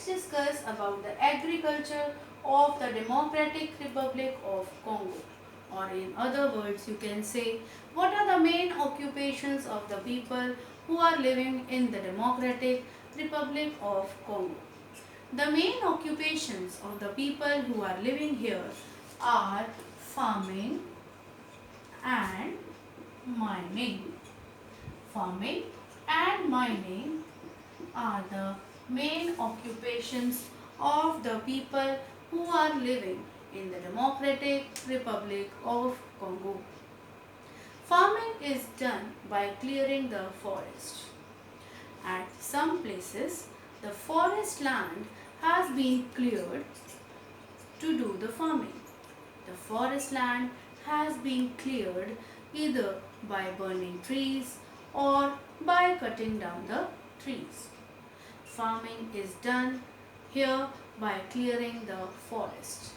let's discuss about the agriculture of the Democratic Republic of Congo. Or in other words, you can say, what are the main occupations of the people who are living in the Democratic Republic of Congo? The main occupations of the people who are living here are farming and mining. Farming and mining are the main occupations of the people who are living in the Democratic Republic of Congo. Farming is done by clearing the forest. At some places, the forest land has been cleared to do the farming. The forest land has been cleared either by burning trees or by cutting down the trees. Farming is done here by clearing the forest.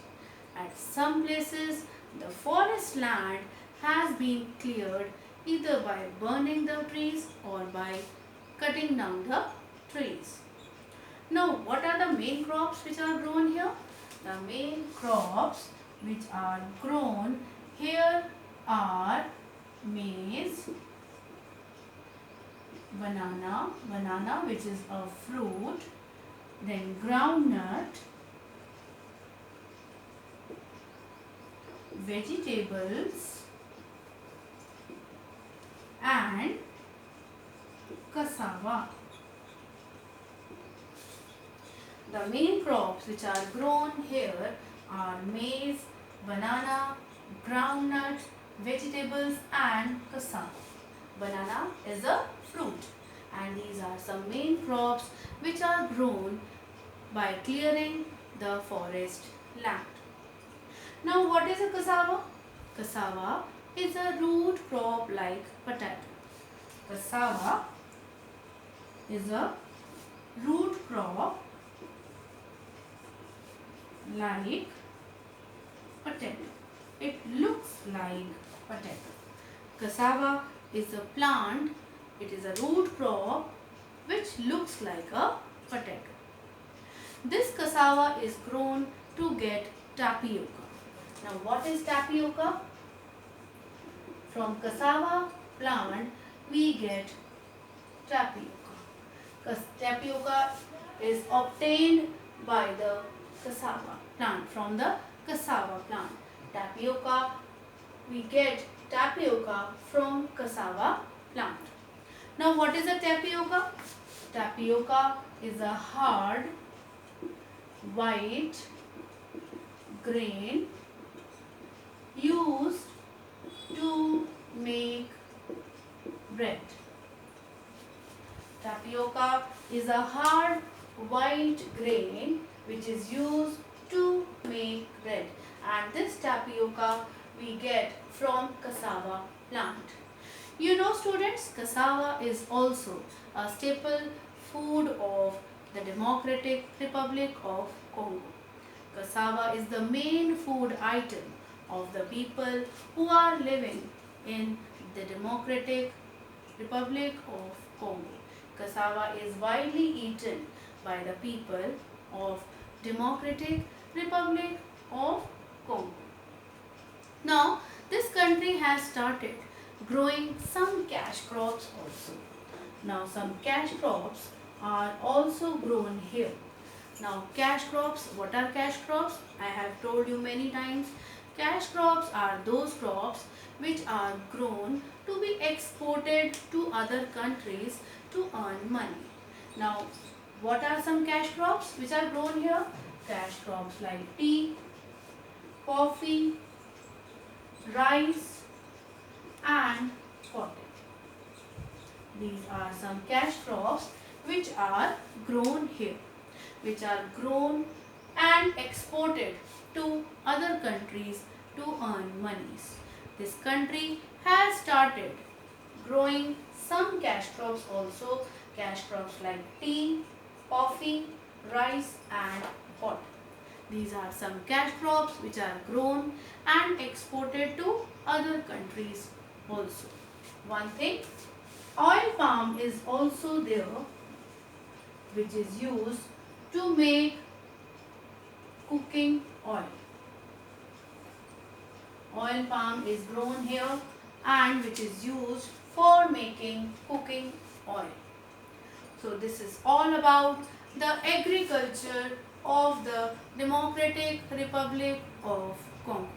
At some places, the forest land has been cleared either by burning the trees or by cutting down the trees. Now, what are the main crops which are grown here? The main crops which are grown here are maize, banana which is a fruit, then groundnut, vegetables and cassava. The main crops which are grown here are maize, banana, groundnut, vegetables and cassava. Banana is a fruit and these are some main crops which are grown by clearing the forest land. Now what is a cassava? Cassava is a root crop like potato. Cassava is a root crop like potato. It looks like potato. Cassava is a plant, it is a root crop which looks like a potato. This cassava is grown to get tapioca. Now what is tapioca? From cassava plant we get tapioca. Tapioca is obtained by the cassava plant, from the cassava plant. Tapioca, we get tapioca from cassava plant. Now what is a tapioca? Tapioca is a hard white grain used to make bread. Tapioca is a hard white grain which is used to make bread, and this tapioca we get from cassava plant. You know students, cassava is also a staple food of the Democratic Republic of Congo. Cassava is the main food item of the people who are living in the Democratic Republic of Congo. Cassava is widely eaten by the people of Democratic Republic of Congo. Now, this country has started growing some cash crops also. Now, some cash crops are also grown here. Now, cash crops, what are cash crops? I have told you many times. Cash crops are those crops which are grown to be exported to other countries to earn money. Now, what are some cash crops which are grown here? Cash crops like tea, coffee, rice and cotton. These are some cash crops which are grown here, which are grown and exported to other countries to earn monies. This country has started growing some cash crops also, cash crops like tea, coffee, rice and cotton. These are some cash crops which are grown and exported to other countries also. One thing, oil palm is also there which is used to make cooking oil. Oil palm is grown here and which is used for making cooking oil. So this is all about the agriculture of the Democratic Republic of Congo.